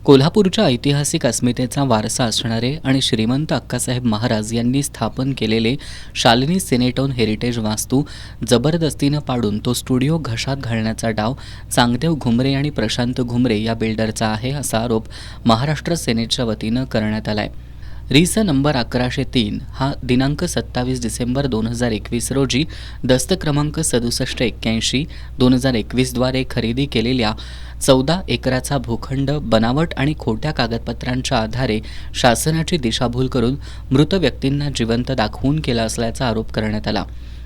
कोल्हापूरच्या ऐतिहासिक अस्मितेचा वारसा असणारे आणि श्रीमंत अक्कासाहेब महाराज यांनी स्थापन केलेले शालिनी सिनेटॉन हेरिटेज वास्तू जबरदस्तीनं पाडून तो स्टुडिओ घशात घालण्याचा डाव चांगदेव घुमरे आणि प्रशांत घुमरे या बिल्डरचा आहे, असा आरोप महाराष्ट्र सेनेच्या वतीनं करण्यात आलाय. रीसा नंबर 1103 हा दिनांक 27 डिसेंबर 2021 रोजी दस्त क्रमांक 6781/2021 द्वारे खरेदी केलेल्या 14 एकराचा भूखंड बनावट आणि खोट्या कागदपत्रांच्या आधारे शासनाची दिशाभूल करून मृत व्यक्तींना जिवंत दाखवून केला असल्याचा आरोप करण्यात आला.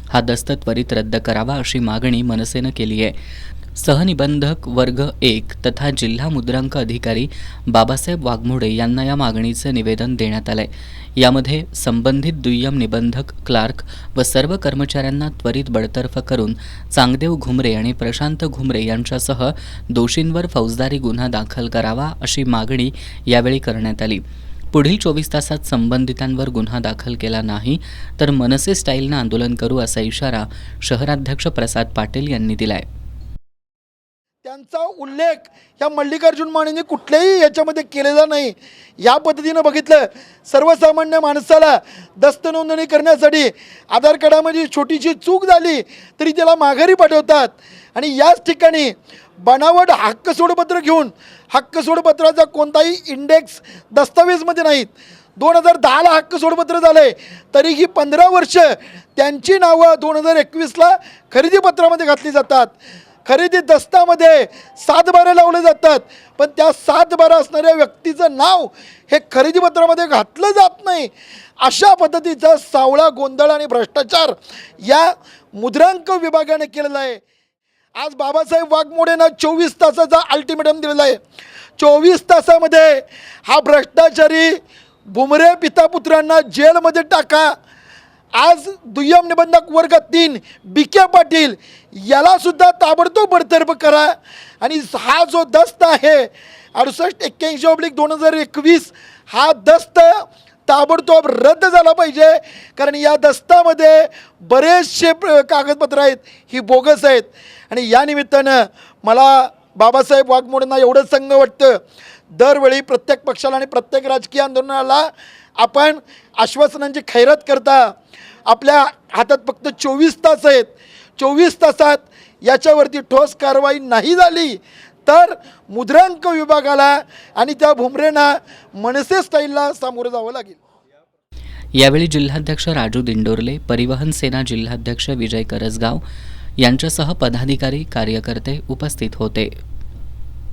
हा दस्त त्वरित रद्द करावा अशी मागणी मनसेनं केली आहे. सहनिबंधक वर्ग 1 तथा जिल्हा मुद्रांक अधिकारी बाबासाहेब वाघमोडे यांना या मागणीचं निवेदन देण्यात आलंय. यामध्ये संबंधित दुय्यम निबंधक, क्लार्क व सर्व कर्मचाऱ्यांना त्वरित बडतर्फ करून चांगदेव घुमरे आणि प्रशांत घुमरे यांच्यासह दोषींवर फौजदारी गुन्हा दाखल करावा अशी मागणी यावेळी करण्यात आली. पुढील 24 तासात संबंधितांवर गुन्हा दाखल केला नाही तर मनसे स्टाईलनं आंदोलन करू असा इशारा शहराध्यक्ष प्रसाद पाटील यांनी दिलाय. त्यांचा उल्लेख या मल्लिकार्जुन मानेंनी कुठल्याही याच्यामध्ये केलेला नाही. या पद्धतीनं बघितलं, सर्वसामान्य माणसाला दस्त नोंदणी करण्यासाठी आधार कार्डामध्ये छोटीशी चूक झाली तरी त्याला माघारी पाठवतात आणि याच ठिकाणी बनावट हक्क सोडपत्र घेऊन हक्क सोडपत्राचा कोणताही इंडेक्स दस्तावेजमध्ये नाहीत. 2010ला हक्क सोडपत्र झालंय तरीही 15 वर्ष त्यांची नावं 2021ला खरेदी पत्रामध्ये घातली जातात. खरेदी दस्तामध्ये 7/12 लावले जातात, पण त्या 7/12 असणाऱ्या व्यक्तीचं नाव हे खरेदी पत्रामध्ये घातलं जात नाही. अशा पद्धतीचा सावळा गोंधळ आणि भ्रष्टाचार या मुद्रांक विभागाने केलेला आहे. आज बाबासाहेब वाघमोडेंना 24 तासाचा अल्टिमेटम दिलेला आहे. 24 तासामध्ये हा भ्रष्टाचारी भुमरे पितापुत्रांना जेलमध्ये टाका. आज दुय्यम निबंधक वर्ग 3 BK पाटील याला सुद्धा ताबडतोब बडतर्फ करा आणि हा जो दस्त आहे 6881/2021 हा दस्त ताबडतोब रद्द झाला पाहिजे. कारण या दस्तामध्ये बरेचसे कागदपत्र आहेत ही बोगस आहेत. आणि या निमित्तानं मला बाबासाहेब वाघमोडेंना एवढंच सांगणं वाटतं, दरवेळी प्रत्येक पक्षाला आणि प्रत्येक राजकीय आंदोलनाला आपण आश्वासनांची खैरात करता. आपल्या हातात फक्त 24 तास आहेत. 24 तासात याच्यावरती ठोस कारवाई नाही झाली तर मुद्रांक विभागाला आणि त्या भुमरेंना मनसे स्टाईलला सामोरं जावं लागेल. यावेळी जिल्हाध्यक्ष राजू दिंडोरले, परिवहन सेना जिल्हाध्यक्ष विजय करसगाव यांच्यासह पदाधिकारी, कार्यकर्ते उपस्थित होते.